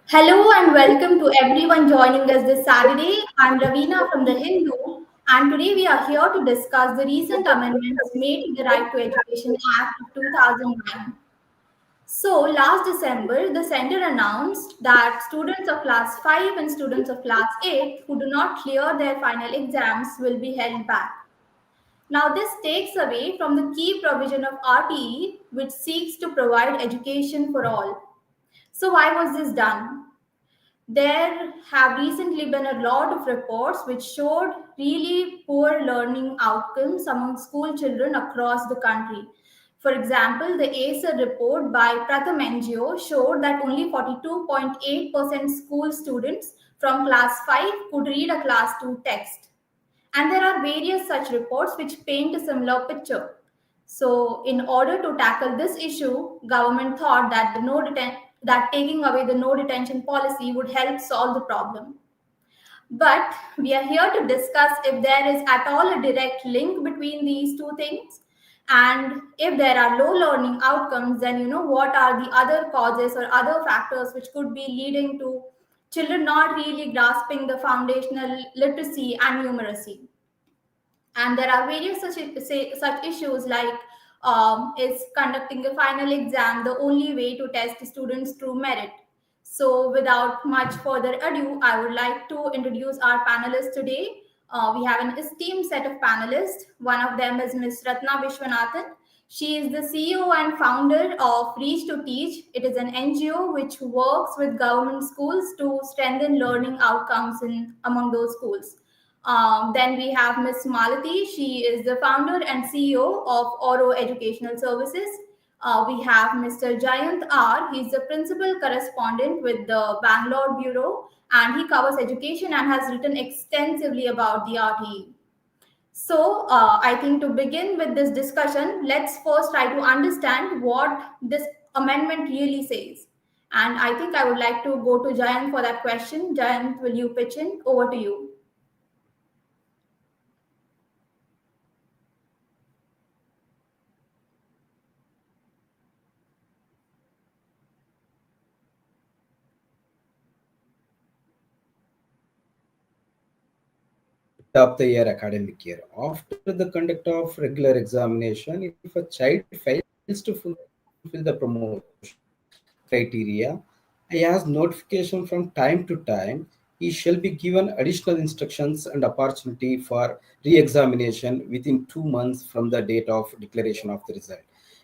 Hello and welcome to everyone joining us this Saturday. I'm Ravina from the Hindu, and today we are here to discuss the recent amendments made to the Right to Education Act of 2009. So, last December, the center announced that students of class 5 and students of class 8 who do not clear their final exams will be held back. Now, this takes away from the key provision of RTE, which seeks to provide education for all. So, why was this done? There have recently been a lot of reports which showed really poor learning outcomes among school children across the country. For example, the ACER report by Pratham NGO showed that only 42.8% school students from class 5 could read a class 2 text. And there are various such reports which paint a similar picture. So, in order to tackle this issue, government thought that that taking away the no detention policy would help solve the problem. But we are here to discuss if there is at all a direct link between these two things. And if there are low learning outcomes, then what are the other causes or other factors which could be leading to children not really grasping the foundational literacy and numeracy. And there are various such issues like is conducting a final exam the only way to test students' true merit? So, without much further ado, I would like to introduce our panelists today. We have an esteemed set of panelists. One of them is Ms. Ratna Vishwanathan. She is the CEO and founder of Reach to Teach. It is an NGO which works with government schools to strengthen learning outcomes among those schools. Then we have Ms. Malati. She is the founder and CEO of Oro Educational Services. We have Mr. Jayant R. He's the principal correspondent with the Bangalore Bureau, and he covers education and has written extensively about the RTE. So, I think to begin with this discussion, let's first try to understand what this amendment really says. And I think I would like to go to Jayant for that question. Jayant, will you pitch in? Over to you. Of the year academic year. After the conduct of regular examination, if a child fails to fulfill the promotion criteria, he has notification from time to time. He shall be given additional instructions and opportunity for re-examination within 2 months from the date of declaration of the result.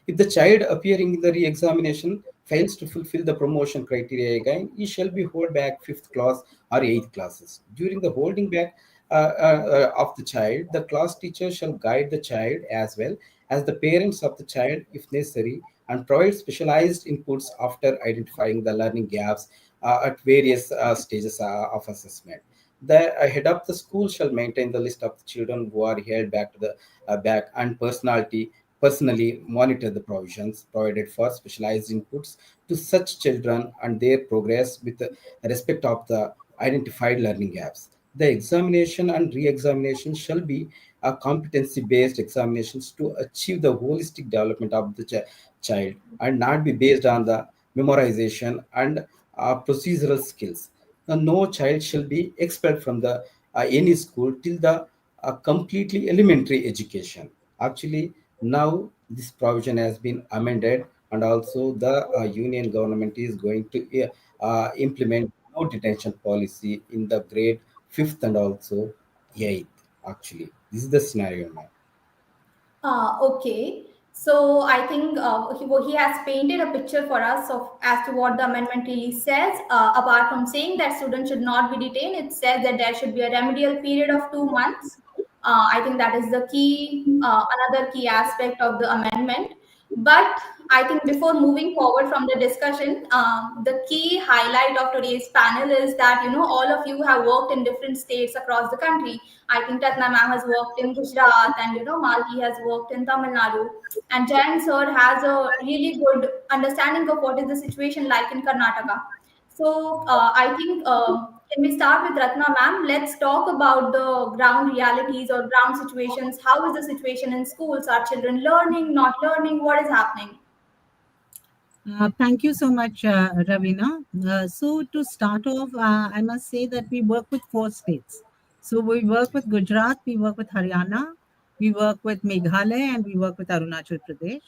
If the child appearing in the re-examination fails to fulfill the promotion criteria again, he shall be held back fifth class or eighth classes. During the holding back of the child, the class teacher shall guide the child as well as the parents of the child if necessary and provide specialized inputs after identifying the learning gaps at various stages of assessment. The head of the school shall maintain the list of the children who are held back to the back and personally monitor the provisions provided for specialized inputs to such children and their progress with respect of the identified learning gaps. The examination and re-examination shall be a competency-based examinations to achieve the holistic development of the child and not be based on the memorization and procedural skills. No child shall be expelled from the any school till the completely elementary education. Actually, now this provision has been amended, and also the union government is going to implement no detention policy in the grade fifth and also eighth. Actually, this is the scenario now. Okay. So I think he has painted a picture for us of as to what the amendment really says. Apart from saying that students should not be detained, it says that there should be a remedial period of 2 months. I think that is the key, another key aspect of the amendment. But I think before moving forward from the discussion, the key highlight of today's panel is that all of you have worked in different states across the country. I think Tatna ma'am has worked in Gujarat, and Malki has worked in Tamil Nadu, and Jayan sir has a really good understanding of what is the situation like in Karnataka. So I think can we start with Ratna ma'am? Let's talk about the ground realities or ground situations. How is the situation in schools? Are children learning, not learning? What is happening? Thank you so much, Ravina. So, to start off, I must say that we work with four states. So, we work with Gujarat, we work with Haryana, we work with Meghalaya, and we work with Arunachal Pradesh.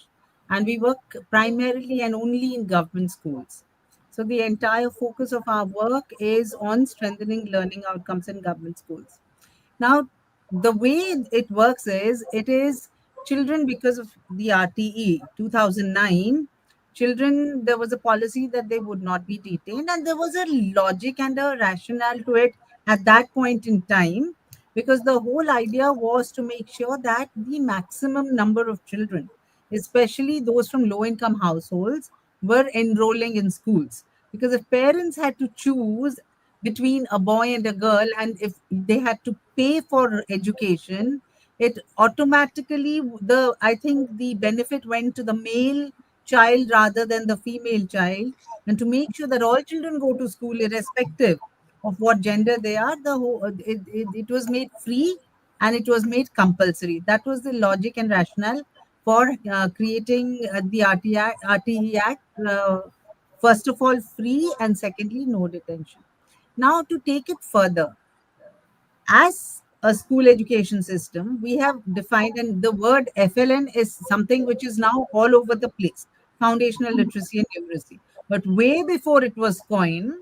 And we work primarily and only in government schools. So, the entire focus of our work is on strengthening learning outcomes in government schools. Now, the way it works is it is children because of the RTE 2009. Children, there was a policy that they would not be detained, and there was a logic and a rationale to it at that point in time because the whole idea was to make sure that the maximum number of children, especially those from low income households, were enrolling in schools. Because if parents had to choose between a boy and a girl, and if they had to pay for education, it automatically, the I think the benefit went to the male child rather than the female child. And to make sure that all children go to school irrespective of what gender they are, it was made free and it was made compulsory. That was the logic and rationale for creating the RTE Act. First of all, free, and secondly, no detention. Now, to take it further, as a school education system, we have defined, and the word FLN is something which is now all over the place, foundational literacy and numeracy. But way before it was coined,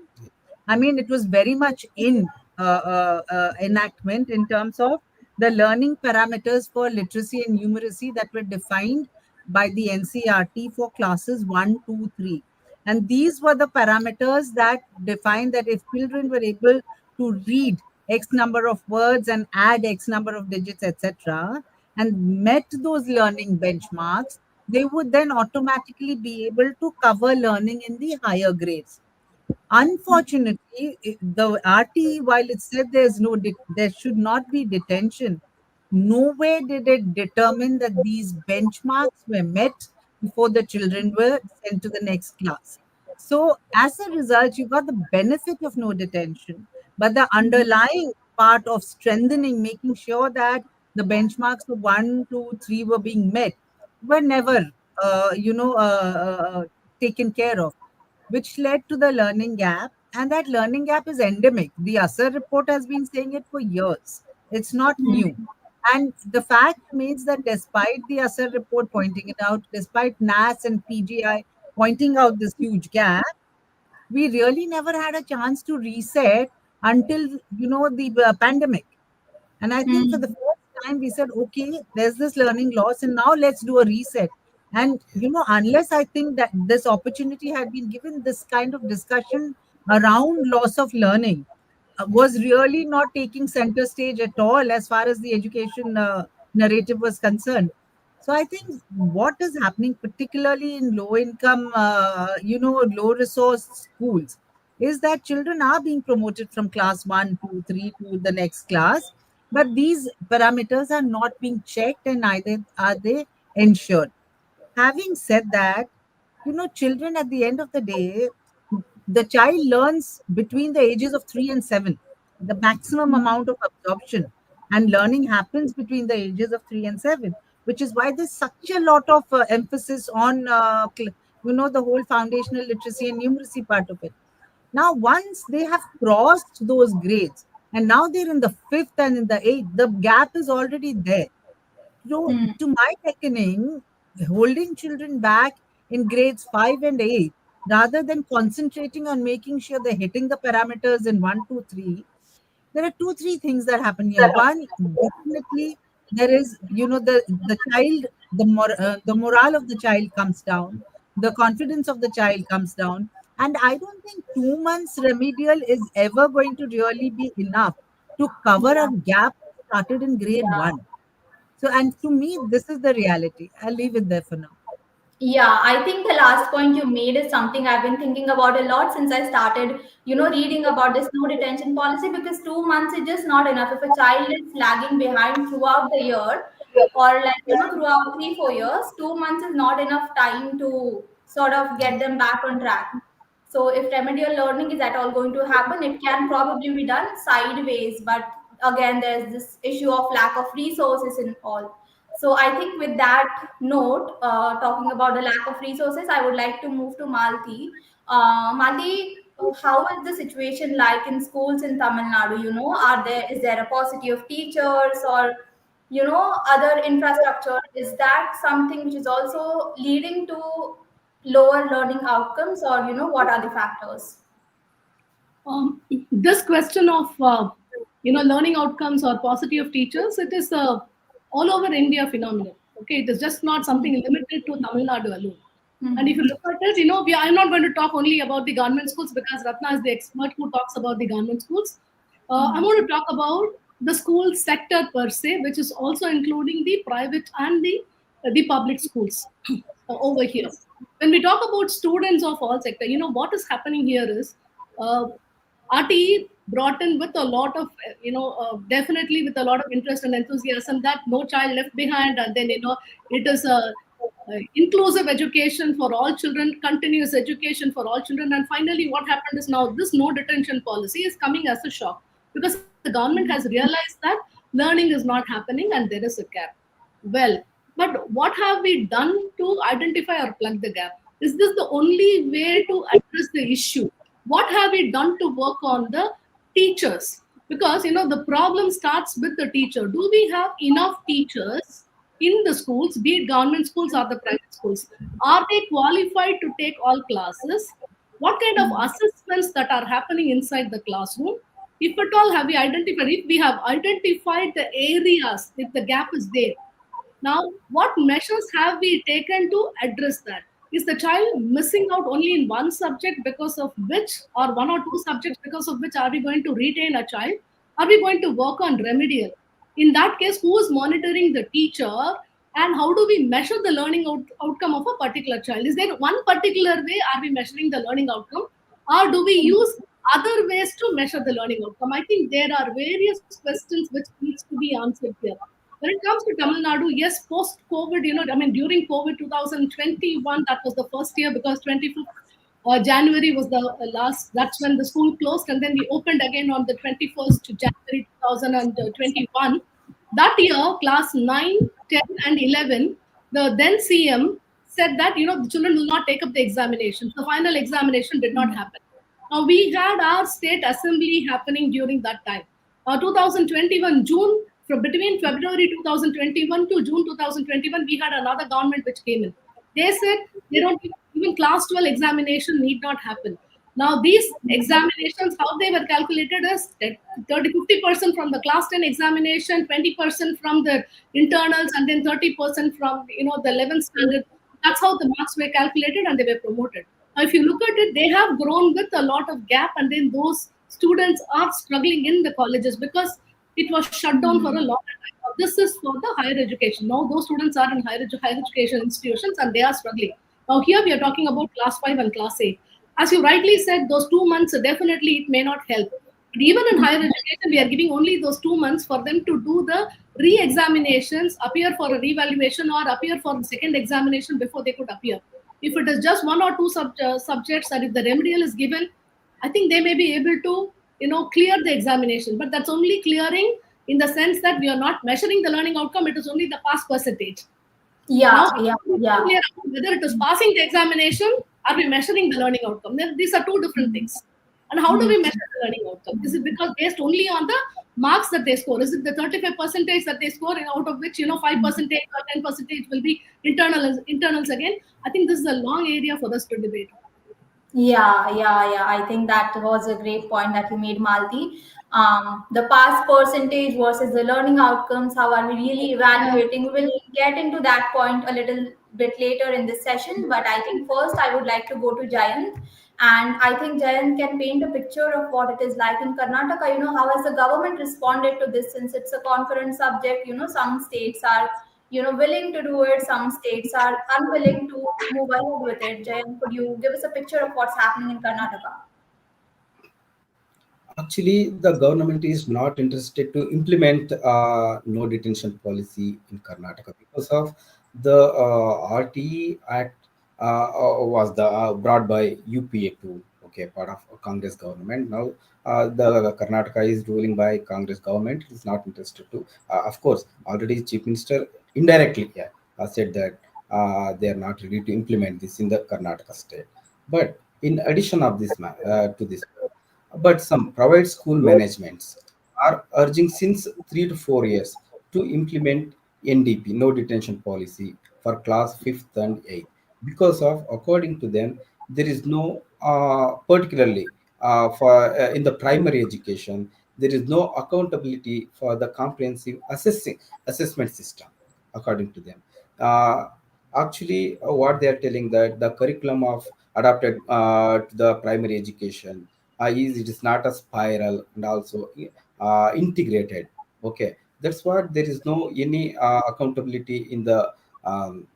I mean, it was very much in enactment in terms of the learning parameters for literacy and numeracy that were defined by the NCRT for classes 1, 2, 3. And these were the parameters that defined that if children were able to read X number of words and add X number of digits, etc., and met those learning benchmarks, they would then automatically be able to cover learning in the higher grades. Unfortunately, the RT, while it said there should not be detention, nowhere did it determine that these benchmarks were met before the children were sent to the next class. So, as a result, you got the benefit of no detention, but the underlying part of strengthening, making sure that the benchmarks of 1, 2, 3 were being met, were never, taken care of, which led to the learning gap. And that learning gap is endemic. The ASER report has been saying it for years. It's not new. And the fact remains that despite the ASER report pointing it out, despite NAS and PGI pointing out this huge gap, we really never had a chance to reset until the pandemic. And I think for the Hmm. first time, we said, okay, there's this learning loss, and now let's do a reset. And, unless I think that this opportunity had been given, this kind of discussion around loss of learning was really not taking center stage at all as far as the education narrative was concerned. So I think what is happening, particularly in low income, low resource schools, is that children are being promoted from class 1, 2, 3 to the next class, but these parameters are not being checked and neither are they ensured. Having said that, children at the end of the day, the child learns between the ages of 3 and 7, the maximum amount of absorption and learning happens between the ages of 3 and 7, which is why there's such a lot of emphasis on, the whole foundational literacy and numeracy part of it. Now, once they have crossed those grades, and now they're in the fifth and in the eighth, the gap is already there. So, Hmm. to my reckoning, holding children back in grades 5 and 8, rather than concentrating on making sure they're hitting the parameters in 1, 2, 3, there are two, three things that happen here. One, definitely, there is, the child, the morale of the child comes down, the confidence of the child comes down. And I don't think 2 months remedial is ever going to really be enough to cover a Yeah. gap started in grade Yeah. 1. So, and to me, this is the reality. I'll leave it there for now. Yeah, I think the last point you made is something I've been thinking about a lot since I started, reading about this no detention policy, because 2 months is just not enough. If a child is lagging behind throughout the year, or like, throughout 3, 4 years, 2 months is not enough time to sort of get them back on track. So if remedial learning is at all going to happen, it can probably be done sideways. But again, there's this issue of lack of resources and all. So I think with that note, talking about the lack of resources, I would like to move to Malti. Malti, how is the situation like in schools in Tamil Nadu? Is there a paucity of teachers or other infrastructure? Is that something which is also leading to lower learning outcomes, or what are the factors? This question of learning outcomes or paucity of teachers, it is all over India phenomenon. Okay, it is just not something limited to Tamil Nadu alone. And if you Hmm. look at it, I'm not going to talk only about the government schools because Ratna is the expert who talks about the government schools. I'm going to talk about the school sector per se, which is also including the private and the public schools over here. When we talk about students of all sector, what is happening here is uh, RTE brought in with a lot of, definitely with a lot of interest and enthusiasm that no child left behind, and then it is a inclusive education for all children, continuous education for all children, and finally, what happened is now this no detention policy is coming as a shock because the government has realized that learning is not happening and there is a gap. Well, but what have we done to identify or plug the gap? Is this the only way to address the issue? What have we done to work on the teachers? Because the problem starts with the teacher. Do we have enough teachers in the schools, be it government schools or the private schools? Are they qualified to take all classes? What kind of assessments that are happening inside the classroom? If at all have we identified, if we have identified the areas, if the gap is there, now, what measures have we taken to address that? Is the child missing out only in one subject because of which, or one or two subjects because of which, are we going to retain a child? Are we going to work on remedial? In that case, who is monitoring the teacher? And how do we measure the learning outcome of a particular child? Is there one particular way are we measuring the learning outcome? Or do we use other ways to measure the learning outcome? I think there are various questions which needs to be answered here. When it comes to Tamil Nadu, yes, post COVID, during COVID 2021, that was the first year because 25th January was the last, that's when the school closed, and then we opened again on the 21st January 2021. That year, class 9, 10, and 11, the then CM said that, the children will not take up the examination. The final examination did not happen. Now, we had our state assembly happening during that time. 2021 June, from between February 2021 to June 2021, we had another government which came in. They said they don't even class 12 examination need not happen. Now these examinations, how they were calculated is that 50% from the class 10 examination, 20% from the internals, and then 30% from the 11th standard. That's how the marks were calculated and they were promoted. Now, if you look at it, they have grown with a lot of gap, and then those students are struggling in the colleges because it was shut down for a long time. Now, this is for the higher education. Now those students are in higher education institutions and they are struggling. Now here we are talking about class 5 and class 8. As you rightly said, those 2 months definitely it may not help. But even in higher education, we are giving only those 2 months for them to do the re-examinations, appear for a revaluation or appear for the second examination before they could appear. If it is just one or two subjects and if the remedial is given, I think they may be able to, clear the examination. But that's only clearing in the sense that we are not measuring the learning outcome. It is only the pass percentage. Now, Yeah, yeah, we yeah. clear about whether it is passing the examination, are we measuring the learning outcome? Then these are two different things. And how do we measure the learning outcome? Is it because based only on the marks that they score? Is it the 35 percentage that they score, out of which 5 percentage or 10 percentage will be internals again? I think this is a long area for us to debate. Yeah, yeah, yeah. I think that was a great point that you made, Malti. The pass percentage versus the learning outcomes, how are we really evaluating? We will get into that point a little bit later in this session, but I think first I would like to go to Jayant. And I think Jayant can paint a picture of what it is like in Karnataka. How has the government responded to this since it's a concurrent subject? Some states are willing to do it. Some states are unwilling to move ahead with it. Jayan, could you give us a picture of what's happening in Karnataka? Actually, the government is not interested to implement no detention policy in Karnataka because of the RTE Act was brought by UPA to, okay, part of a Congress government. Now the Karnataka is ruling by Congress government. Is not interested to. Of course, already Chief Minister indirectly, yeah, said that they are not ready to implement this in the Karnataka state. But in addition of this to this, but some private school managements are urging since 3 to 4 years to implement NDP, no detention policy, for class 5th and 8th, because of, according to them, there is no particularly for in the primary education, there is no accountability for the comprehensive assessment system, according to them. Uh, Actually, what they are telling that the curriculum of adapted to the primary education is, it is not a spiral and also integrated. Okay, that's what, there is no any accountability in the um,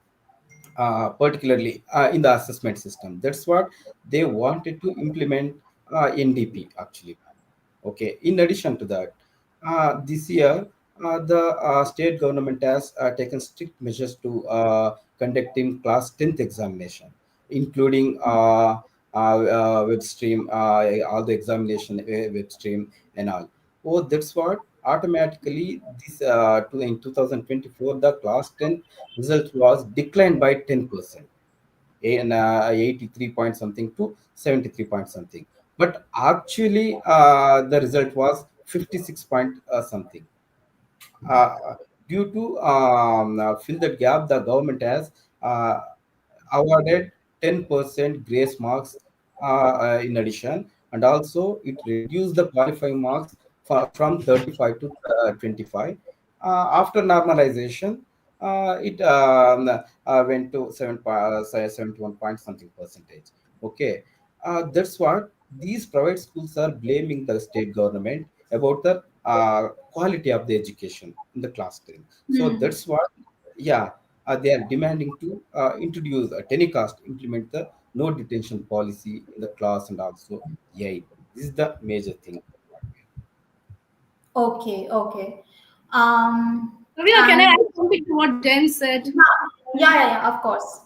particularly in the assessment system. That's what they wanted to implement NDP actually. Okay. In addition to that, this year the state government has taken strict measures to conducting class 10th examination, including web stream, all the examination web stream and all. Oh, that's what automatically this in 2024 the class 10 result was declined by 10%, and 83 point something to 73 point something. But actually, the result was 56 point something. Due to fill that gap, the government has uh, awarded 10% grace marks in addition, and also it reduced the qualifying marks from 35 to 25. After normalization, it went to 71 point something percentage. Okay, that's what these private schools are blaming the state government about the quality of the education in the classroom. So Hmm. that's what, yeah, they are demanding to introduce a telecast, implement the no detention policy in the class and also, yeah, this is the major thing. Okay, okay. Ravina, can I And add something to what Jen said? yeah, of course.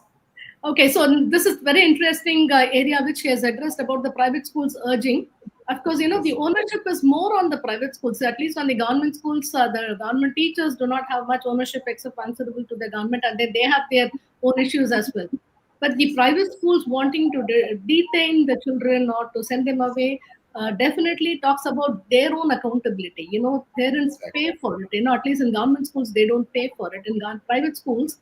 Okay, so this is very interesting area which he has addressed about the private schools urging. Of course, the Yes, ownership is more on the private schools. At least on the government schools, the government teachers do not have much ownership except answerable to the government, and then they have their own issues as well. But the private schools wanting to detain the children or to send them away definitely talks about their own accountability. Parents exactly. pay for it. At least in government schools, they don't pay for it. In private schools,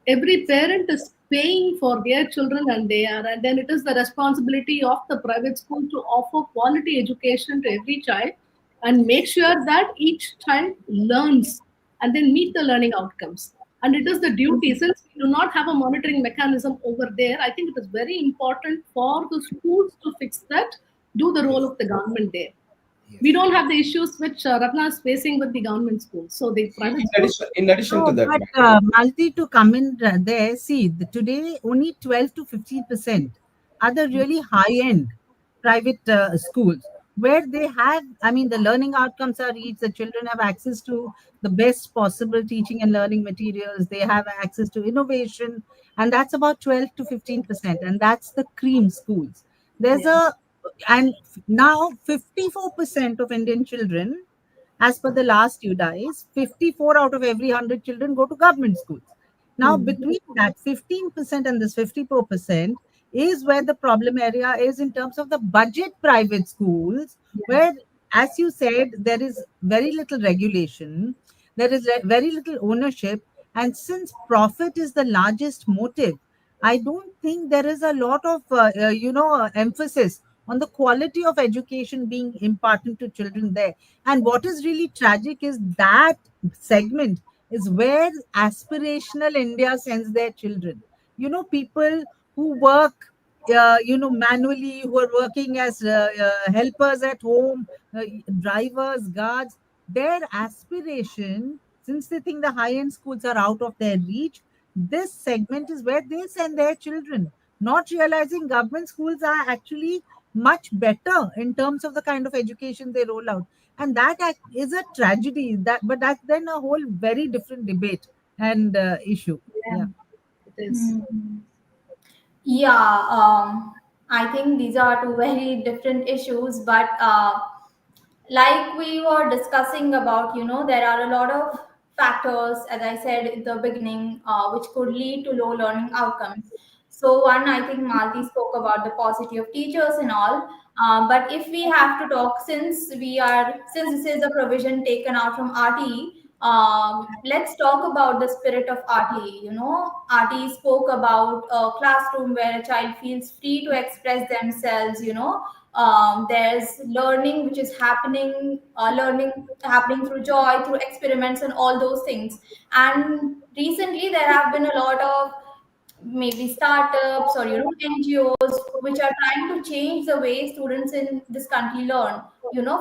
every parent is paying for their children, and then it is the responsibility of the private school to offer quality education to every child and make sure that each child learns and then meet the learning outcomes. And it is the duty, since we do not have a monitoring mechanism over there, I think it is very important for the schools to fix that, do the role Yes, of the government there. We yes. don't have the issues which Ratna is facing with the government schools. So the private schools. In addition to No, that, but madam, Malti, to come in there, see, today only 12 to 15% are the really high-end private schools where they have, I mean, the learning outcomes are reached, the children have access to the best possible teaching and learning materials, they have access to innovation, and that's about 12 to 15%, and that's the cream schools. There's Yeah. a, and now 54% of Indian children, as per the last UDIs, 54 out of every 100 children go to government schools. Now, Hmm. between that 15% and this 54% is where the problem area is in terms of the budget private schools, Yeah. where, as you said, there is very little regulation, there is very little ownership, and since profit is the largest motive, I don't think there is a lot of emphasis on the quality of education being imparted to children there. And what is really tragic is that segment is where aspirational India sends their children. People who work, manually, who are working as helpers at home, drivers, guards, their aspiration, since they think the high end schools are out of their reach, this segment is where they send their children, not realizing government schools are actually much better in terms of the kind of education they roll out. And that is a tragedy, but that's then a whole very different debate and issue. Yeah, Yeah. it is. Hmm. Yeah, I think these are two very different issues, but like we were discussing about, there are a lot of factors, as I said in the beginning, which could lead to low learning outcomes. So, one, I think Malti spoke about the paucity of teachers and all. But if we have to talk, since this is a provision taken out from RTE, let's talk about the spirit of RTE. RTE spoke about a classroom where a child feels free to express themselves. There's learning which is learning happening through joy, through experiments, and all those things. And recently, there have been a lot of maybe startups or NGOs which are trying to change the way students in this country learn.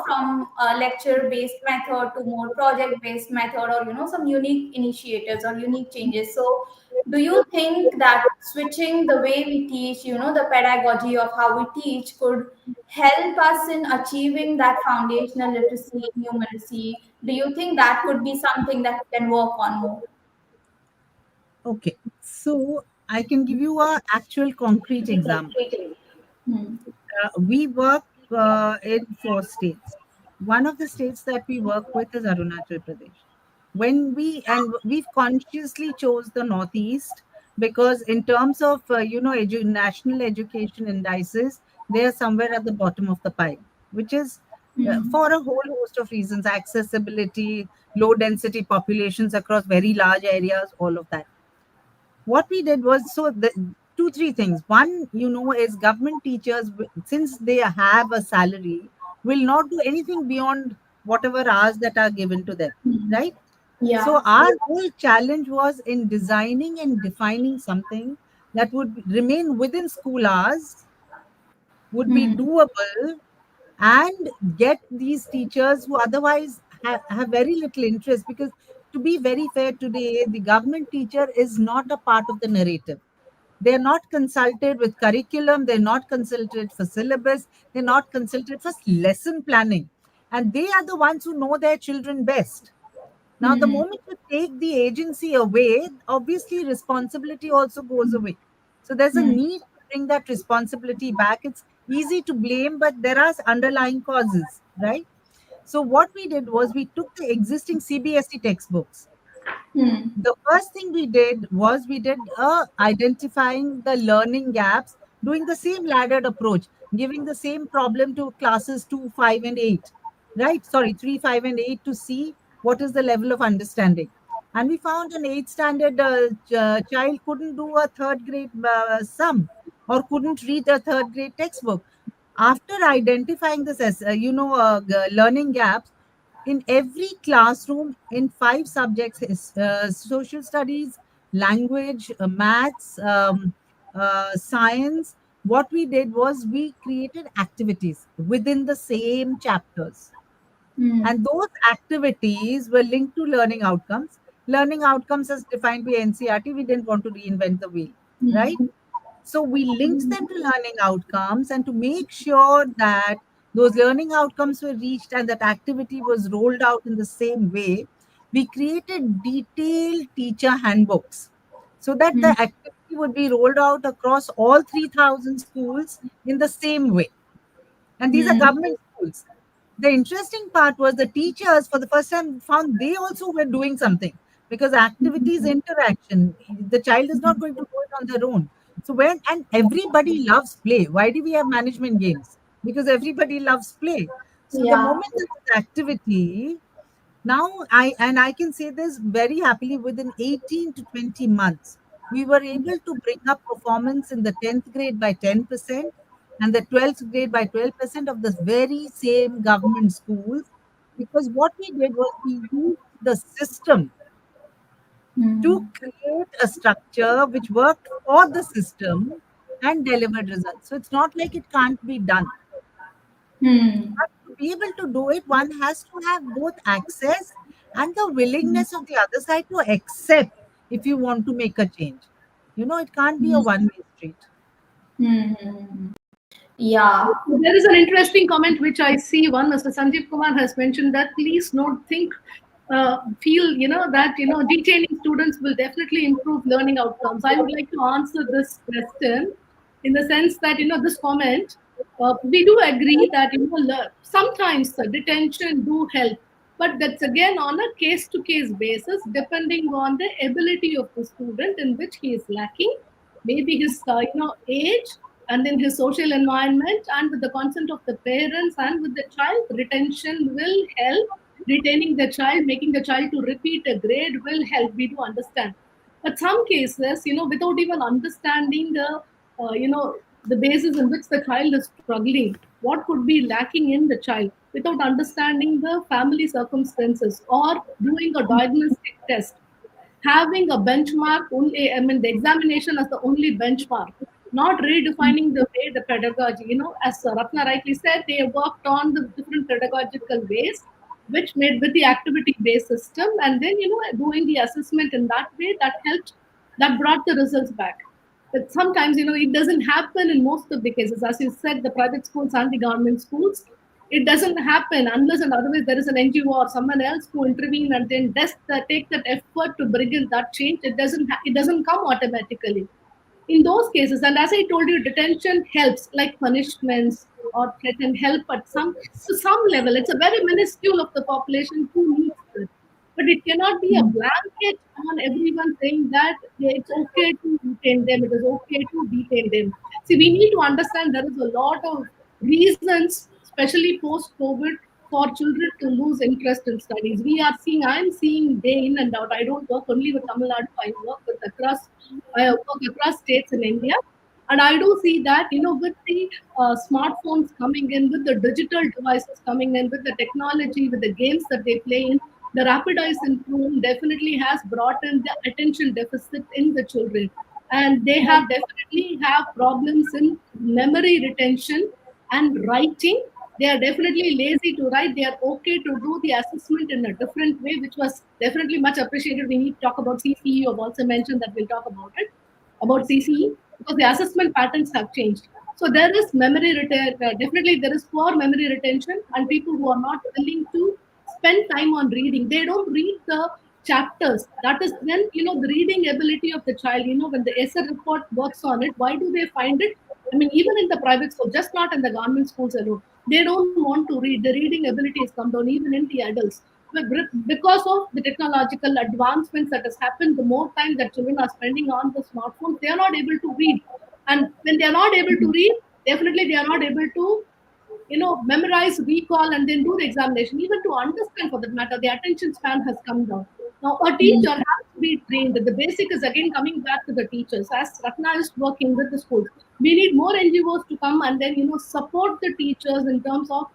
From a lecture-based method to more project-based method, or some unique initiatives or unique changes. So, do you think that switching the way we teach, the pedagogy of how we teach, could help us in achieving that foundational literacy, numeracy? Do you think that could be something that we can work on more? Okay, so I can give you a actual concrete example. Hmm. We work in 4 states. One of the states that we work with is Arunachal Pradesh. We've consciously chose the Northeast because in terms of national education indices, they are somewhere at the bottom of the pile, which is Hmm. for a whole host of reasons: accessibility, low density populations across very large areas, all of that. What we did was, so the two three things. One, is government teachers, since they have a salary, will not do anything beyond whatever hours that are given to them, Hmm. right? So Yeah. our whole challenge was in designing and defining something that would remain within school hours, would be Hmm. doable, and get these teachers who otherwise have very little interest. Because, to be very fair, today the government teacher is not a part of the narrative. They're not consulted with curriculum, they're not consulted for syllabus, they're not consulted for lesson planning, and they are the ones who know their children best. Now, the Hmm. moment you take the agency away, obviously responsibility also goes away. So there's a Hmm. need to bring that responsibility back. It's easy to blame, but there are underlying causes, right? So what we did was we took the existing CBSE textbooks. Hmm. The first thing we did was we did identifying the learning gaps, doing the same laddered approach, giving the same problem to classes 2, 5, and 8, right? Sorry, 3, 5, and 8, to see what is the level of understanding. And we found an 8th standard child couldn't do a third grade sum, or couldn't read a third grade textbook. After identifying this as learning gaps, in every classroom in 5 subjects, social studies, language, maths, science, what we did was we created activities within the same chapters, Hmm. and those activities were linked to learning outcomes as defined by NCRT. We didn't want to reinvent the wheel, right? Hmm. So we linked them to learning outcomes, and to make sure that those learning outcomes were reached and that activity was rolled out in the same way, we created detailed teacher handbooks so that the Hmm. activity would be rolled out across all 3,000 schools in the same way. And these are Hmm. government schools. The interesting part was the teachers, for the first time, found they also were doing something, because activity is interaction. The child is not going to do it on their own. So and everybody loves play. Why do we have management games? Because everybody loves play. So the Yeah. moment there is activity, now I can say this very happily, within 18 to 20 months, we were able to bring up performance in the 10th grade by 10% and the 12th grade by 12% of the very same government schools. Because what we did was we used the system to Hmm. create a structure which worked for the system and delivered results. So it's not like it can't be done. Hmm. But to be able to do it, one has to have both access and the willingness of the other side to accept if you want to make a change. It can't be a one-way street. Hmm. Yeah. There is an interesting comment which I see. One, Mr. Sanjeev Kumar has mentioned that please don't feel that detaining students will definitely improve learning outcomes. I would like to answer this question in the sense that this comment, we do agree that sometimes detention do help, But that's again on a case to case basis, depending on the ability of the student in which he is lacking, maybe his age, and then his social environment, and with the consent of the parents and with the child, retention will help. Retaining the child, making the child to repeat a grade will help me to understand. But some cases, without even understanding the basis in which the child is struggling, what could be lacking in the child, without understanding the family circumstances or doing a diagnostic test, having a benchmark only, I mean, the examination as the only benchmark, not redefining the way the pedagogy, as Ratna rightly said, they worked on the different pedagogical ways, which made with the activity based system, and then, doing the assessment in that way that helped, that brought the results back. But sometimes, it doesn't happen in most of the cases. As you said, the private schools and the government schools, it doesn't happen unless and otherwise there is an NGO or someone else who intervene and then take that effort to bring in that change. It doesn't come automatically in those cases. And as I told you, detention helps, like punishments or threaten help at some, to some level. It's a very minuscule of the population who needs it, but it cannot be a blanket on everyone saying that, yeah, it's okay to detain them, it is okay to detain them. See, we need to understand there is a lot of reasons, especially post COVID, for children to lose interest in studies. I'm seeing day in and out. I don't work only with Tamil Nadu, I work across states in India. And I do see that, with the smartphones coming in, with the digital devices coming in, with the technology, with the games that they play in, the rapidized room definitely has brought in the attention deficit in the children. And they have definitely have problems in memory retention and writing. They are definitely lazy to write. They are okay to do the assessment in a different way, which was definitely much appreciated. We need to talk about CCE. You've also mentioned that we'll talk about it, about CCE, because the assessment patterns have changed. So there is definitely there is poor memory retention, and people who are not willing to spend time on reading. They don't read the chapters. That is when, the reading ability of the child, when the essay report works on it, why do they find it? I mean, even in the private school, just not in the government schools alone, they don't want to read. The reading ability has come down even in the adults. But because of the technological advancements that has happened, the more time that children are spending on the smartphones, they are not able to read. And when they are not able to read, definitely they are not able to, memorize, recall, and then do the examination. Even to understand, for that matter, the attention span has come down. Now, a teacher has to be trained. The basic is again coming back to the teachers. As Ratna is working with the schools, we need more NGOs to come and then, support the teachers in terms of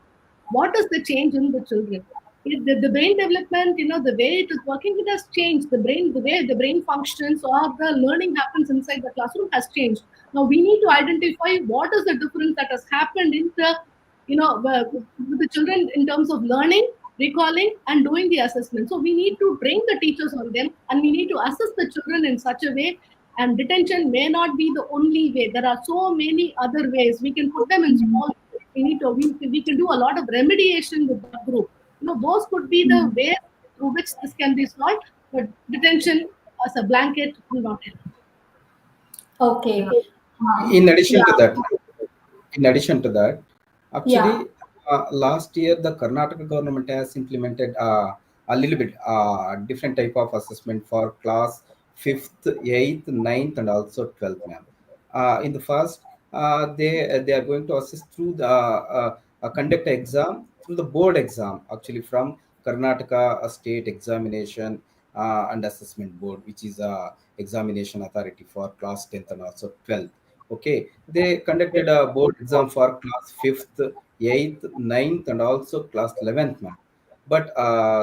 what is the change in the children. The brain development, the way it is working, it has changed. The way the brain functions or the learning happens inside the classroom has changed. Now we need to identify what is the difference that has happened in the, with the children in terms of learning, recalling, and doing the assessment. So we need to train the teachers on them, and we need to assess the children in such a way. And detention may not be the only way. There are so many other ways. We can put them in small. We can do a lot of remediation with that group. Those could be the ways through which this can be solved. But detention as a blanket will not help. Okay. In addition to Yeah. that, in addition to that, Yeah. actually, last year the Karnataka government has implemented a little bit different type of assessment for class fifth, eighth, ninth, and also 12th, ma'am. In the first, they are going to assess through the conduct exam through the board exam, actually from Karnataka State Examination and Assessment Board, which is a examination authority for class 10th and also 12th. Okay, they conducted a board exam for class 5th, 8th, ninth, and also class 11th, ma'am. But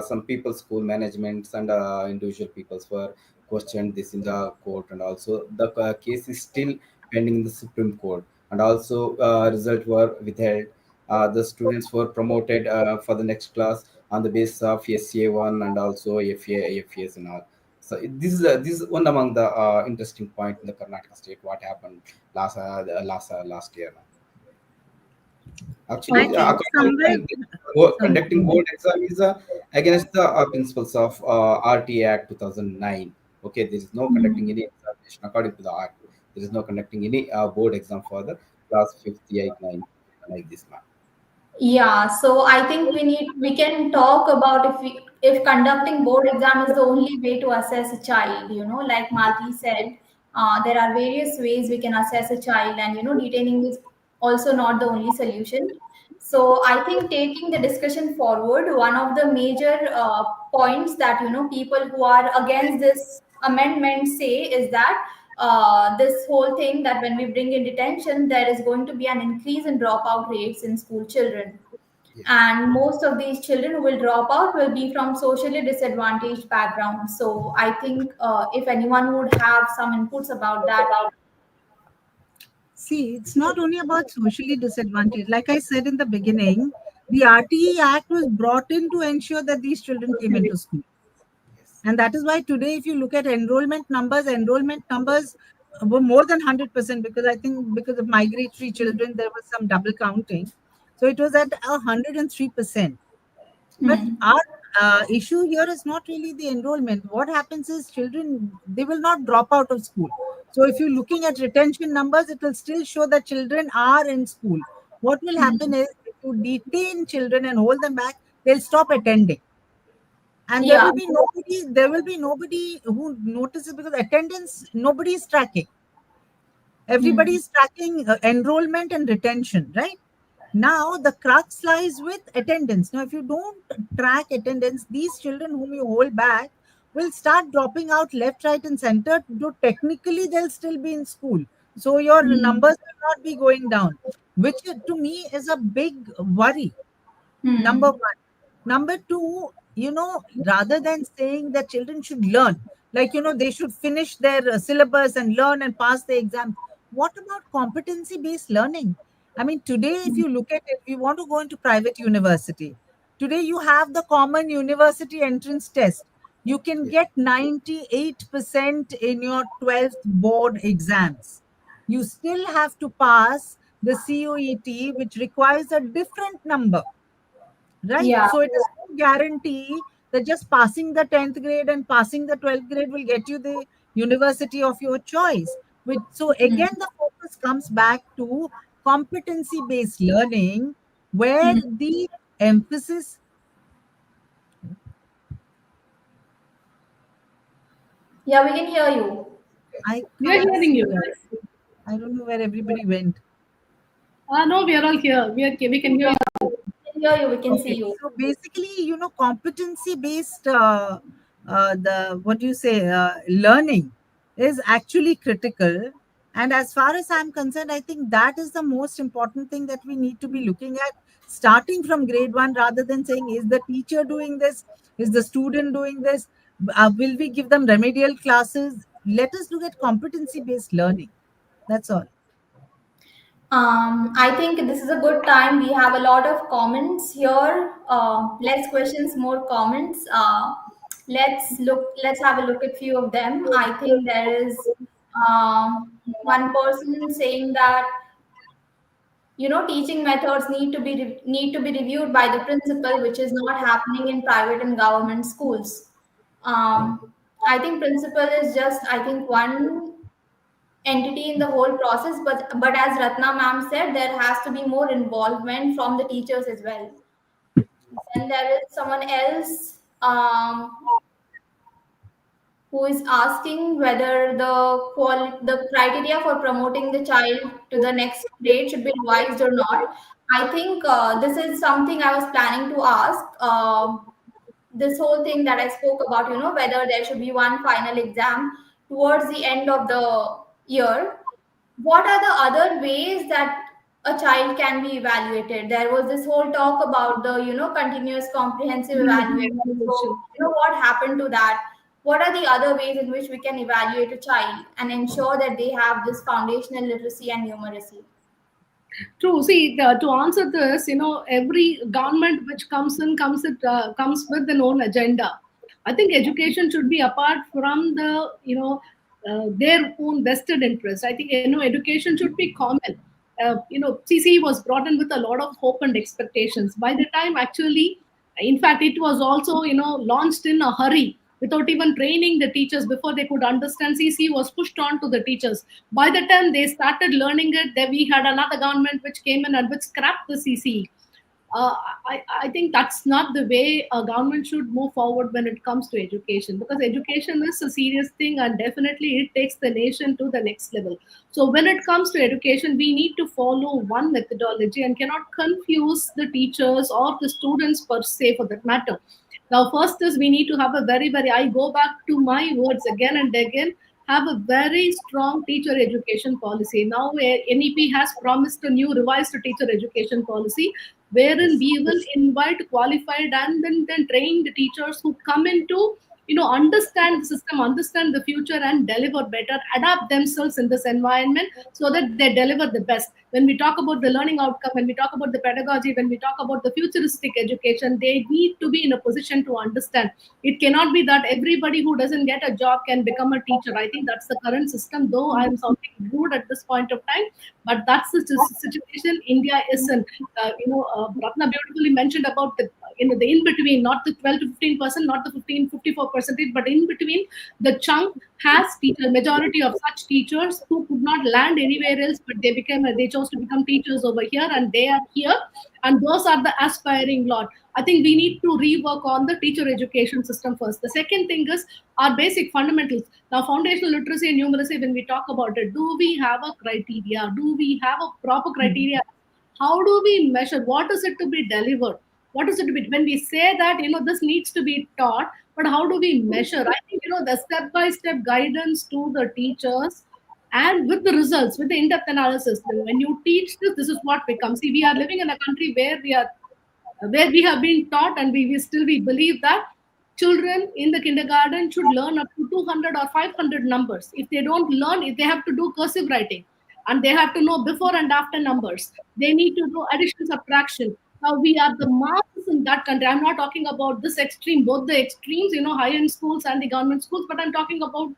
some people, school managements and individual peoples were questioned this in the court, and also the case is still pending in the Supreme Court, and also results were withheld. The students were promoted for the next class on the basis of SCA1 and also FAS and all. So this is one among the interesting point in the Karnataka state. What happened last year? I Actually, think according to somewhere, them, sorry. conducting board exam is against the principles of RTA Act 2009. Okay, there is no conducting any examination according to the act. There is no conducting any board exam for the class fifth, eighth, ninth, like this, ma'am. Yeah, so I think we can talk about if conducting board exam is the only way to assess a child, like Malti said, there are various ways we can assess a child, and detaining is also not the only solution. So I think taking the discussion forward, one of the major points that people who are against this amendment say is that this whole thing that when we bring in detention, there is going to be an increase in dropout rates in school children. Yeah. And most of these children who will drop out will be from socially disadvantaged backgrounds. So I think if anyone would have some inputs about that. See, it's not only about socially disadvantaged. Like I said in the beginning, the RTE Act was brought in to ensure that these children came into school. Yes. And that is why today, if you look at enrollment numbers were more than 100%, because I think because of migratory children, there was some double counting. So it was at 103%. But Hmm. our issue here is not really the enrollment. What happens is children, they will not drop out of school. So if you're looking at retention numbers, it will still show that children are in school. What will happen Hmm. is if you detain children and hold them back, they'll stop attending. And Yeah. there will be nobody who notices, because attendance, nobody is tracking. Everybody Hmm. is tracking enrollment and retention, right? Now the crux lies with attendance. Now, if you don't track attendance, these children whom you hold back will start dropping out left, right, and center. Though technically they'll still be in school, so your Hmm. numbers will not be going down, which to me is a big worry. Number Hmm. one. Number two, rather than saying that children should learn, like, they should finish their syllabus and learn and pass the exams, what about competency based learning? I mean, today, if you look at it, if you want to go into private university, today you have the common university entrance test. You can Yeah. get 98% in your 12th board exams. You still have to pass the COET, which requires a different number, right? Yeah. So it is no guarantee that just passing the 10th grade and passing the 12th grade will get you the university of your choice. So Hmm. again, the focus comes back to competency based learning, where Hmm. the emphasis, Yeah, we can hear you. I We are can't hearing see. you. I don't know where everybody went. No, we are all here. We can hear you. We can hear you. We can see Okay, you. so basically, competency based, the what do you say, learning is actually critical. And as far as I'm concerned, I think that is the most important thing that we need to be looking at, starting from grade one, rather than saying, is the teacher doing this? Is the student doing this? Will we give them remedial classes? Let us look at competency based learning. That's all. I think this is a good time. We have a lot of comments here. Less questions, more comments. Let's look. Let's have a look at few of them. I think there is one person saying that teaching methods need to be reviewed by the principal, which is not happening in private and government schools. I think principal is just one entity in the whole process, but as Ratna ma'am said, there has to be more involvement from the teachers as well. Then there is someone else who is asking whether the criteria for promoting the child to the next grade should be revised or not. I think this is something I was planning to ask. This whole thing that I spoke about, whether there should be one final exam towards the end of the year. What are the other ways that a child can be evaluated? There was this whole talk about the continuous comprehensive evaluation. So what happened to that? What are the other ways in which we can evaluate a child and ensure that they have this foundational literacy and numeracy? True. See, to answer this, every government which comes with an own agenda. I think education should be apart from their own vested interest. I think education should be common. CC was brought in with a lot of hope and expectations. By the time actually, in fact, it was also launched in a hurry without even training the teachers before they could understand. CC was pushed on to the teachers. By the time they started learning it, then we had another government which came in and which scrapped the CC. uh, I think that's not the way a government should move forward when it comes to education, because education is a serious thing and definitely it takes the nation to the next level. So when it comes to education, we need to follow one methodology and cannot confuse the teachers or the students per se for that matter. Now, first is we need to have a very, I go back to my words again and again, have a very strong teacher education policy. Now, NEP has promised a new revised teacher education policy wherein we will invite qualified and then trained teachers who come into, understand the system, understand the future, and deliver better, adapt themselves in this environment so that they deliver the best. When we talk about the learning outcome, when we talk about the pedagogy, when we talk about the futuristic education, they need to be in a position to understand. It cannot be that everybody who doesn't get a job can become a teacher. I think that's the current system, though I'm sounding rude at this point of time, but that's the situation India is in. Ratna beautifully mentioned about the, the in between, not the 12 to 15%, not the 54%, but in between, the chunk has teacher majority of such teachers who could not land anywhere else, but they chose to become teachers over here, and they are here, and those are the aspiring lot. I think we need to rework on the teacher education system first. The second thing is our basic fundamentals. Now, foundational literacy and numeracy, when we talk about it, do we have a criteria? Do we have a proper criteria? How do we measure? What is it to be delivered? What is it to be, when we say that, this needs to be taught, but how do we measure? I think, the step by step guidance to the teachers, and with the results, with the in-depth analysis, when you teach this is what becomes. See, we are living in a country where we have been taught, and we believe that children in the kindergarten should learn up to 200 or 500 numbers. If they don't learn, if they have to do cursive writing, and they have to know before and after numbers, they need to do addition, subtraction. Now, we are the masses in that country. I'm not talking about this extreme, both the extremes, high end schools and the government schools, but I'm talking about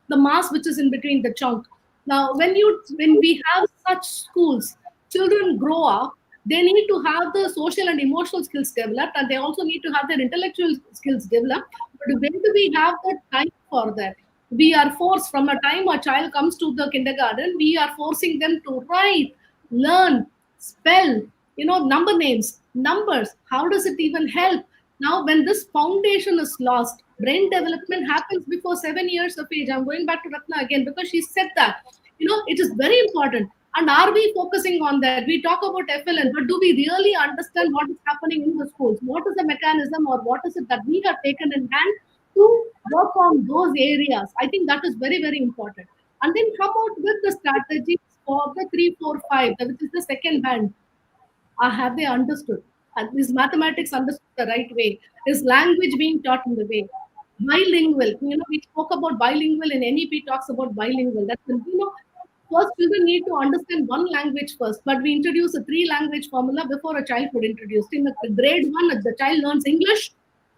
the mass which is in between, the chunk. Now, when we have such schools, children grow up, they need to have the social and emotional skills developed, and they also need to have their intellectual skills developed. But when do we have the time for that? We are forced, from a time a child comes to the kindergarten, we are forcing them to write, learn, spell, number names, numbers. How does it even help? Now, when this foundation is lost, brain development happens before 7 years of age. I'm going back to Ratna again because she said that. It is very important. And are we focusing on that? We talk about FLN, but do we really understand what is happening in the schools? What is the mechanism, or what is it that we have taken in hand to work on those areas? I think that is very, very important. And then come out with the strategies for the 3, 4, 5, which is the second band. Have they understood? Is mathematics understood the right way? Is language being taught in the way? Bilingual. We spoke about bilingual, and NEP talks about bilingual. That's first children need to understand one language first. But we introduce a three-language formula before a child would introduce. In the grade one, the child learns English,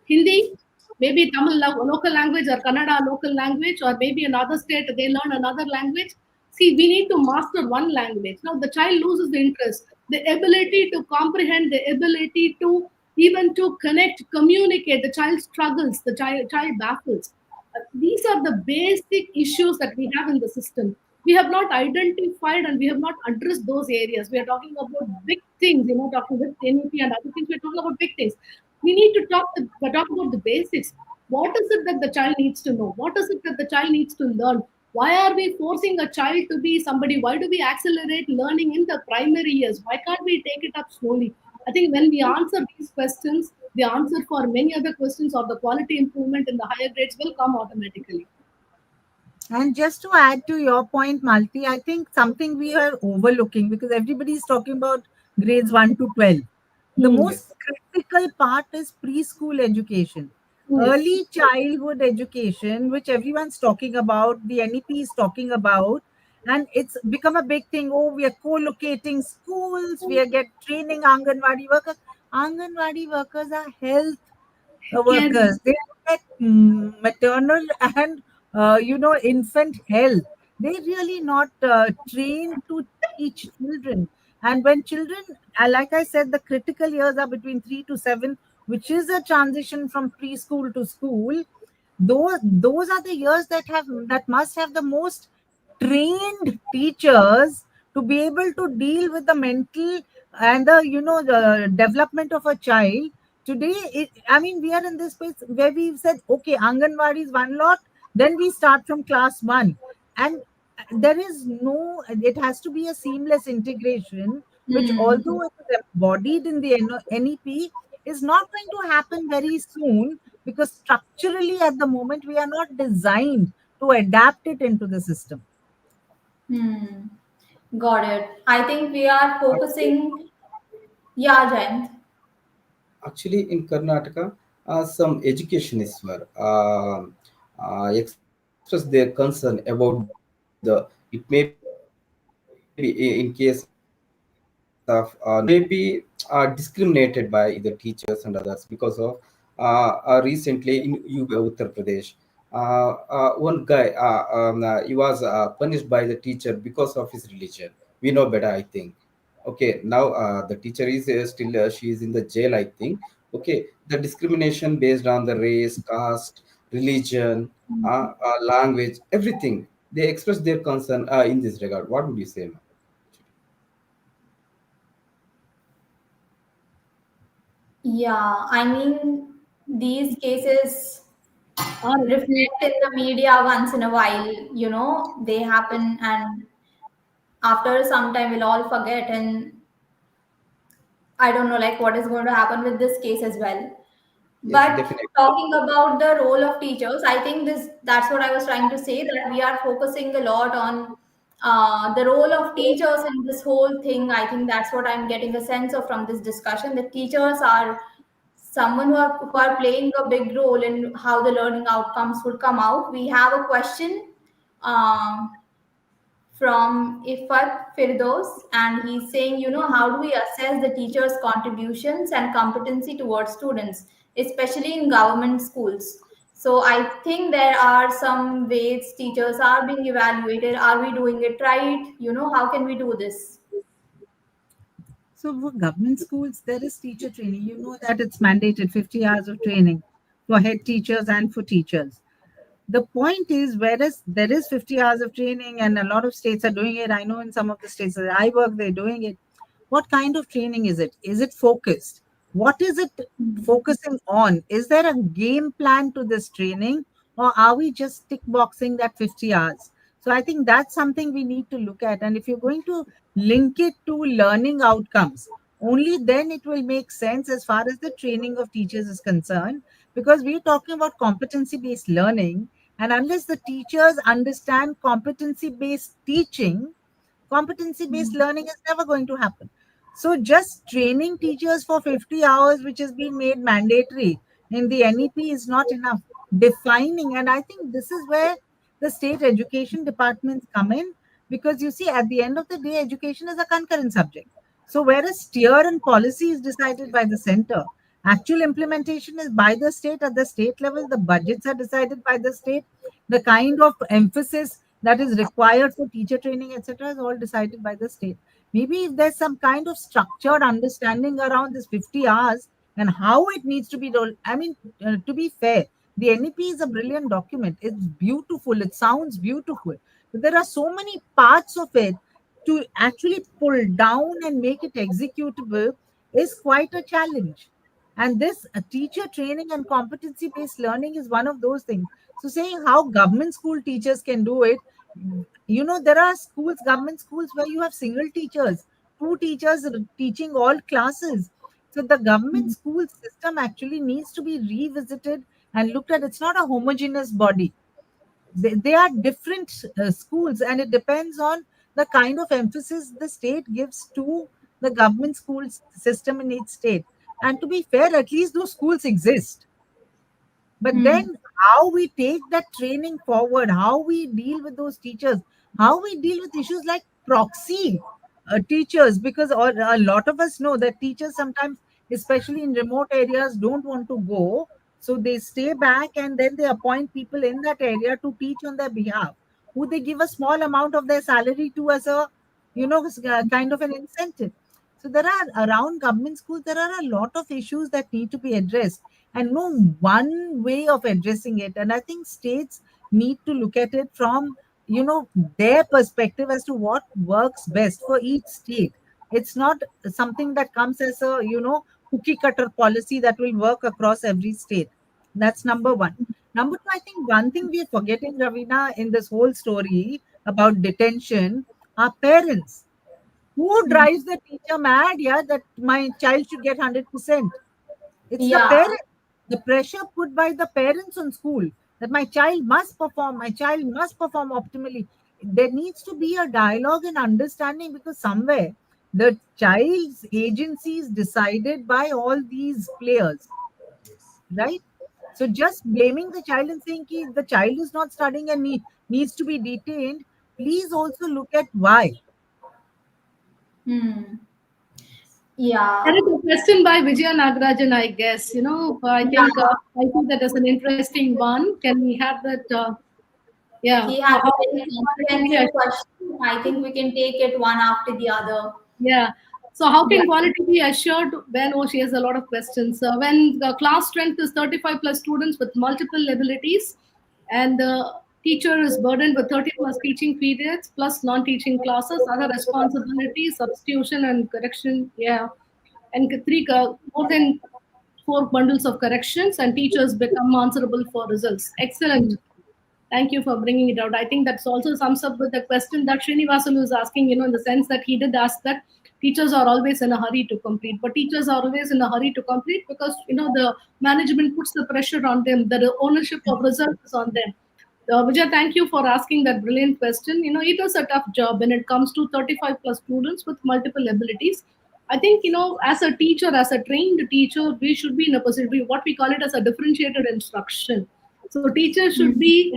Hindi, maybe Tamil local language, or Kannada local language, or maybe another state they learn another language. See, we need to master one language. Now the child loses the interest, the ability to comprehend, the ability to even to connect, communicate. The child struggles, the child baffles. These are the basic issues that we have in the system. We have not identified and we have not addressed those areas. We are talking about big things, talking with NEP and other things. We're talking about big things. We need to talk about the basics. What is it that the child needs to know? What is it that the child needs to learn? Why are we forcing a child to be somebody? Why do we accelerate learning in the primary years? Why can't we take it up slowly? I think when we answer these questions, the answer for many other questions or the quality improvement in the higher grades will come automatically. And just to add to your point, Malti, I think something we are overlooking, because everybody is talking about grades 1 to 12. The Hmm. most critical part is preschool education, Yes. early childhood education, which everyone's talking about, the NEP is talking about, and it's become a big thing. Oh, we are co-locating schools, we are training Anganwadi workers. Anganwadi workers are health Care. workers. They look at maternal and infant health. They really not trained to teach children. And when children, like I said, the critical years are between 3 to 7, which is a transition from preschool to school. Those are the years that must have the most trained teachers to be able to deal with the mental and the the development of a child today. I mean, we are in this space where we've said, okay, Anganwadi is one lot, then we start from class 1, and there is no, it has to be a seamless integration, which Hmm. although it is embodied in the NEP, is not going to happen very soon, because structurally at the moment we are not designed to adapt it into the system. Hmm. Got it. I think we are Actually, focusing. Yeah, Jayant. actually, in Karnataka, some educationists were expressed their concern about it may be in case of may be discriminated by the teachers and others because of recently in Uttar Pradesh, one guy he was punished by the teacher because of his religion. We know better, I think. Okay, now the teacher is still she is in the jail, I think. Okay, the discrimination based on the race, caste, religion, language, everything. They express their concern in this regard. What would you say, ma'am? Yeah, I mean, these cases Are reflect in the media once in a while, they happen, and after some time we'll all forget, and I don't know like what is going to happen with this case as well. Yes, But definitely. talking about the role of teachers, I think that's what I was trying to say, that we are focusing a lot on the role of teachers in this whole thing. I think that's what I'm getting a sense of from this discussion, that teachers are someone who are playing a big role in how the learning outcomes would come out. We have a question um, from Ifat Firdos, and he's saying, how do we assess the teachers' contributions and competency towards students, especially in government schools? So I think there are some ways teachers are being evaluated. Are we doing it right? How can we do this? So for government schools, there is teacher training. You know that it's mandated 50 hours of training for head teachers and for teachers. The point is, whereas there is 50 hours of training and a lot of states are doing it, I know in some of the states that I work, they're doing it. What kind of training is it? Is it focused? What is it focusing on? Is there a game plan to this training, or are we just tick boxing that 50 hours? So I think that's something we need to look at. And if you're going to link it to learning outcomes, only then it will make sense as far as the training of teachers is concerned, because we're talking about competency based learning. And unless the teachers understand competency based teaching, competency based learning is never going to happen. So, just training teachers for 50 hours, which has been made mandatory in the NEP, is not enough. Defining, and I think this is where the state education departments come in, because you see, at the end of the day, education is a concurrent subject. So, whereas steer and policy is decided by the center, actual implementation is by the state. At the state level, the budgets are decided by the state. The kind of emphasis that is required for teacher training, etc., is all decided by the state. Maybe if there's some kind of structured understanding around this 50 hours and how it needs to be done. I mean, to be fair, the NEP is a brilliant document. It's beautiful. It sounds beautiful. But there are so many parts of it to actually pull down and make it executable is quite a challenge. And this teacher training and competency based learning is one of those things. So, saying how government school teachers can do it, there are schools, government schools, where you have single teachers, two teachers teaching all classes. So, the government school system actually needs to be revisited and looked at. It's not a homogeneous body. They are different schools, and it depends on the kind of emphasis the state gives to the government school system in each state. And to be fair, at least those schools exist. But Hmm. then how we take that training forward, how we deal with those teachers, how we deal with issues like proxy teachers, because a lot of us know that teachers sometimes, especially in remote areas, don't want to go. So they stay back, and then they appoint people in that area to teach on their behalf, who they give a small amount of their salary to as a, kind of an incentive. So there are, around government schools, there are a lot of issues that need to be addressed, and no one way of addressing it. And I think states need to look at it from, their perspective as to what works best for each state. It's not something that comes as a, cookie cutter policy that will work across every state. That's number one. Number two, I think one thing we are forgetting, Ravina, in this whole story about detention are parents. Who Hmm. drives the teacher mad? Yeah, that my child should get 100%. It's the Yeah. parent. The pressure put by the parents on school that my child must perform optimally. There needs to be a dialogue and understanding, because somewhere the child's agency is decided by all these players, right? So just blaming the child and saying ki the child is not studying and needs to be detained, please also look at why. Hmm. There Yeah. is a question by Vijaya Nagarajan, I guess. Yeah. I think that is an interesting one. Can we have that? Yeah. He has How a very can quality be comprehensive question. I think we can take it one after the other. Yeah. So how Yeah. can quality be assured when, oh, she has a lot of questions. When the class strength is 35 plus students with multiple abilities and the teacher is burdened with 30 plus teaching periods plus non-teaching classes, other responsibilities, substitution and correction. Yeah. And more than four bundles of corrections and teachers become answerable for results. Excellent. Thank you for bringing it out. I think that's also sums up with the question that Srinivasan was asking, in the sense that he did ask that teachers are always in a hurry to complete. But teachers are always in a hurry to complete because, the management puts the pressure on them, the ownership of results is on them. Vijay, thank you for asking that brilliant question. It is a tough job when it comes to 35 plus students with multiple abilities. I think, as a teacher, as a trained teacher, we should be in a position, what we call it as a differentiated instruction. So teachers should be,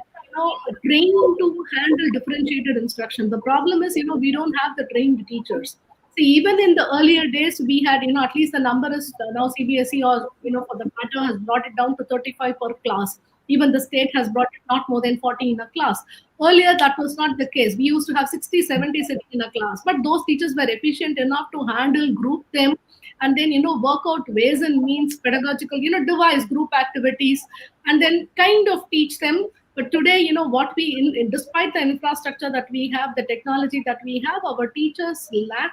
trained to handle differentiated instruction. The problem is, we don't have the trained teachers. See, even in the earlier days, we had, at least the number is now CBSE or, for the matter, has brought it down to 35 per class. Even the state has brought it not more than 40 in a class. Earlier, that was not the case. We used to have 60, 70 sitting in a class, but those teachers were efficient enough to handle, group them, and then, work out ways and means, pedagogical, devise group activities, and then kind of teach them. But today, what despite the infrastructure that we have, the technology that we have, our teachers lack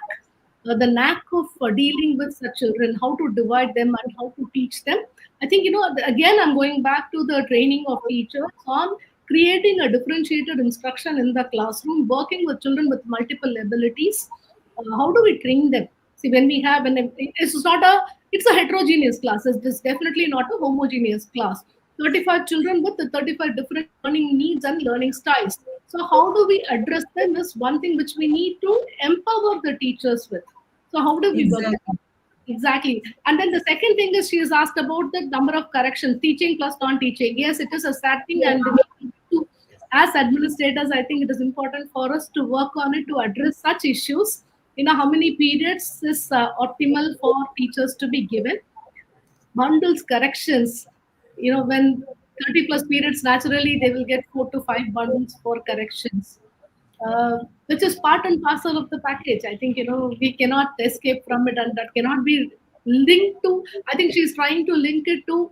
the knack of dealing with such children, how to divide them and how to teach them. I think, again, I'm going back to the training of teachers on creating a differentiated instruction in the classroom, working with children with multiple abilities. How do we train them? See, when we have, it's a heterogeneous class. It's definitely not a homogeneous class. 35 children with the 35 different learning needs and learning styles. So, how do we address them is one thing which we need to empower the teachers with. So, how do we work? Exactly. Exactly. And then the second thing is she is asked about the number of corrections, teaching plus non-teaching. Yes, it is a sad thing, and we need to, as administrators, I think it is important for us to work on it to address such issues. How many periods is optimal for teachers to be given? Bundles corrections. When 30 plus periods, naturally they will get 4 to 5 bundles for corrections, which is part and parcel of the package. I think, we cannot escape from it, and that cannot be linked to. I think she's trying to link it to,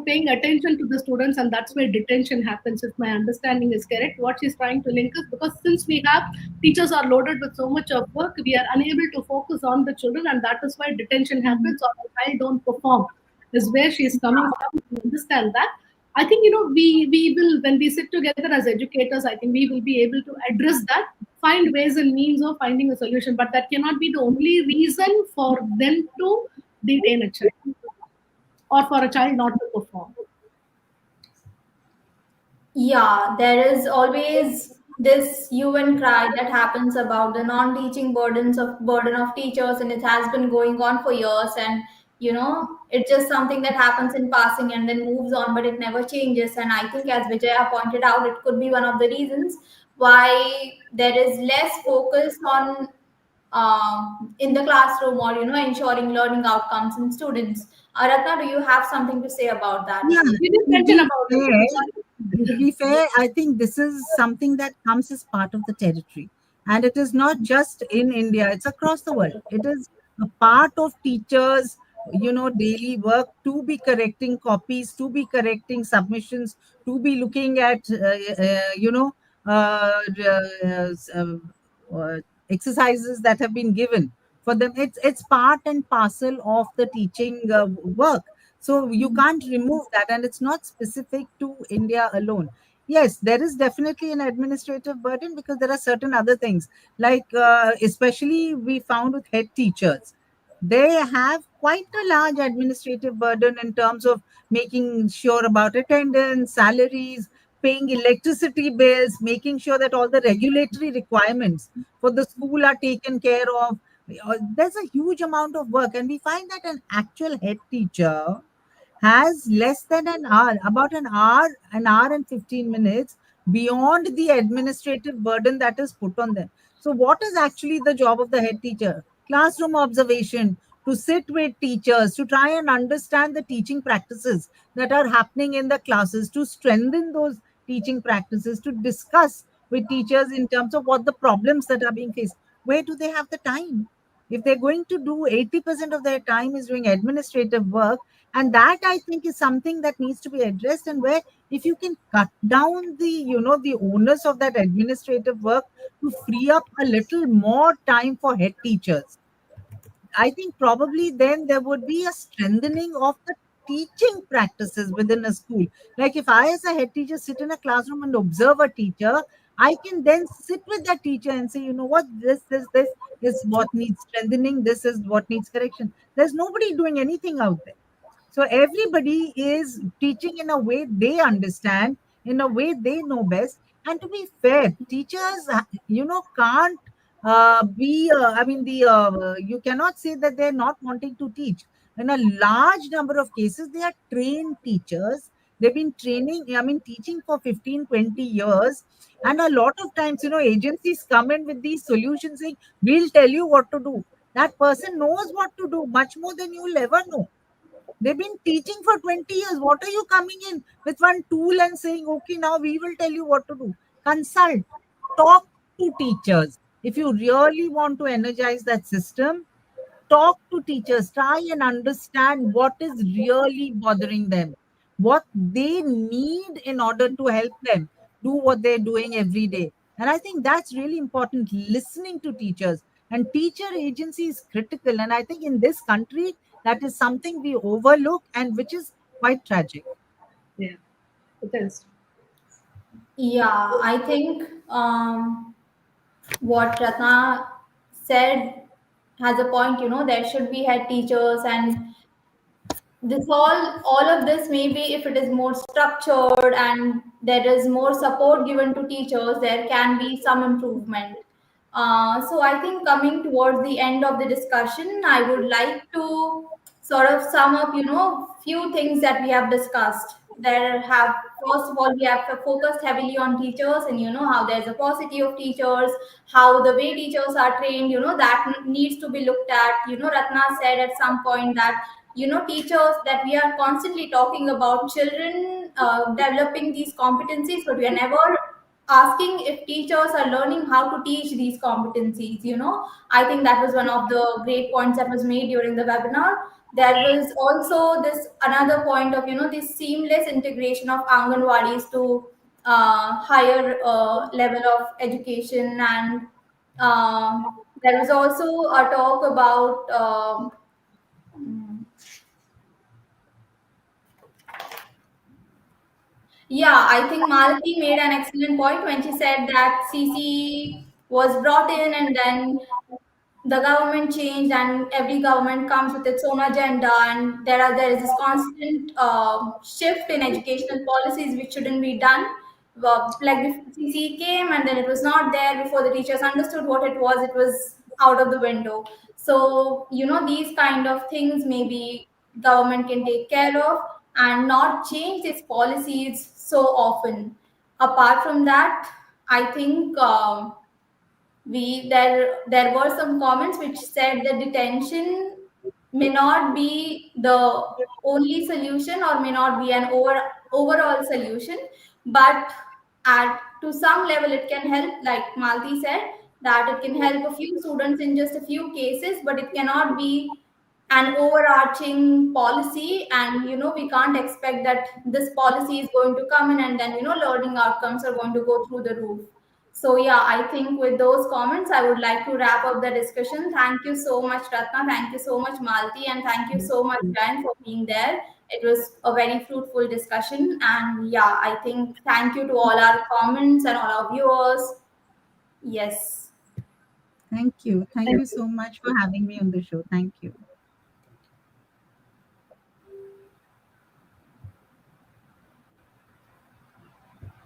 paying attention to the students, and that's where detention happens. If my understanding is correct, what she's trying to link is because since we have teachers are loaded with so much of work, we are unable to focus on the children, and that is why detention happens or the child don't perform. Is where she's coming from. To understand that. I think, we will, when we sit together as educators, I think we will be able to address that, find ways and means of finding a solution. But that cannot be the only reason for them to detain a child or for a child not to perform. Yeah, there is always this hue and cry that happens about the non-teaching burden of teachers, and it has been going on for years. And it's just something that happens in passing and then moves on, but it never changes. And I think, as Vijaya pointed out, it could be one of the reasons why there is less focus on in the classroom, or ensuring learning outcomes in students. Ratna, do you have something to say about that? Yeah, We did to mention be about it. fair, Sorry. to be fair, I think this is something that comes as part of the territory. And it is not just in India, it's across the world. It is a part of teachers, daily work to be correcting copies, to be correcting submissions, to be looking at, uh, uh, uh, exercises that have been given For them, it's part and parcel of the teaching work. So you can't remove that, and it's not specific to India alone. Yes, there is definitely an administrative burden because there are certain other things, like especially we found with head teachers, they have quite a large administrative burden in terms of making sure about attendance, salaries, paying electricity bills, making sure that all the regulatory requirements for the school are taken care of. There's a huge amount of work, and we find that an actual head teacher has less than an hour, about an hour and 15 minutes beyond the administrative burden that is put on them. So, what is actually the job of the head teacher? Classroom observation, to sit with teachers, to try and understand the teaching practices that are happening in the classes, to strengthen those teaching practices, to discuss with teachers in terms of what the problems that are being faced. Where do they have the time? If they're going to do 80% of their time is doing administrative work, and that I think is something that needs to be addressed, and where if you can cut down the the onus of that administrative work to free up a little more time for head teachers, I think probably then there would be a strengthening of the teaching practices within a school. Like if I, as a head teacher, sit in a classroom and observe a teacher, I can then sit with that teacher and say, you know what, this is what needs strengthening, this is what needs correction. There's nobody doing anything out there. So everybody is teaching in a way they understand, in a way they know best. And to be fair, teachers, can't be. I mean, the you cannot say that they're not wanting to teach. In a large number of cases, they are trained teachers. They've been training, I mean, teaching for 15, 20 years. And a lot of times, agencies come in with these solutions saying, we'll tell you what to do. That person knows what to do much more than you'll ever know. They've been teaching for 20 years. What are you coming in with one tool and saying, okay, now we will tell you what to do? Consult, talk to teachers. If you really want to energize that system, talk to teachers, try and understand what is really bothering them, what they need in order to help them do what they're doing every day. And I think that's really important, listening to teachers. And teacher agency is critical. And I think in this country, that is something we overlook and which is quite tragic. Yeah, it is. Yeah, I think what Ratna said has a point. There should be head teachers, and this all of this, maybe if it is more structured and there is more support given to teachers, there can be some improvement. So I think coming towards the end of the discussion, I would like to sort of sum up, few things that we have discussed. There have First of all, we have focused heavily on teachers, and how there's a paucity of teachers, how the way teachers are trained, that needs to be looked at. Ratna said at some point that teachers, that we are constantly talking about children developing these competencies, but we are never asking if teachers are learning how to teach these competencies. I think that was one of the great points that was made during the webinar. There was also this another point of this seamless integration of anganwadis to higher level of education. And there was also a talk about yeah, I think Malati made an excellent point when she said that CC was brought in, and then the government changed, and every government comes with its own agenda, and there is this constant shift in educational policies which shouldn't be done. Like before CC came, and then it was not there. Before the teachers understood what it was out of the window. So these kind of things maybe government can take care of and not change its policies so often. Apart from that, I think. There were some comments which said that detention may not be the only solution, or may not be an overall solution, but at to some level it can help, like Malti said, that it can help a few students in just a few cases, but it cannot be an overarching policy. And we can't expect that this policy is going to come in, and then learning outcomes are going to go through the roof. So yeah, I think with those comments, I would like to wrap up the discussion. Thank you so much, Ratna. Thank you so much, Malti, and thank you so much, Brian, for being there. It was a very fruitful discussion, and yeah, I think thank you to all our comments and all our viewers. Yes. Thank you. Thank you so much for having me on the show. Thank you.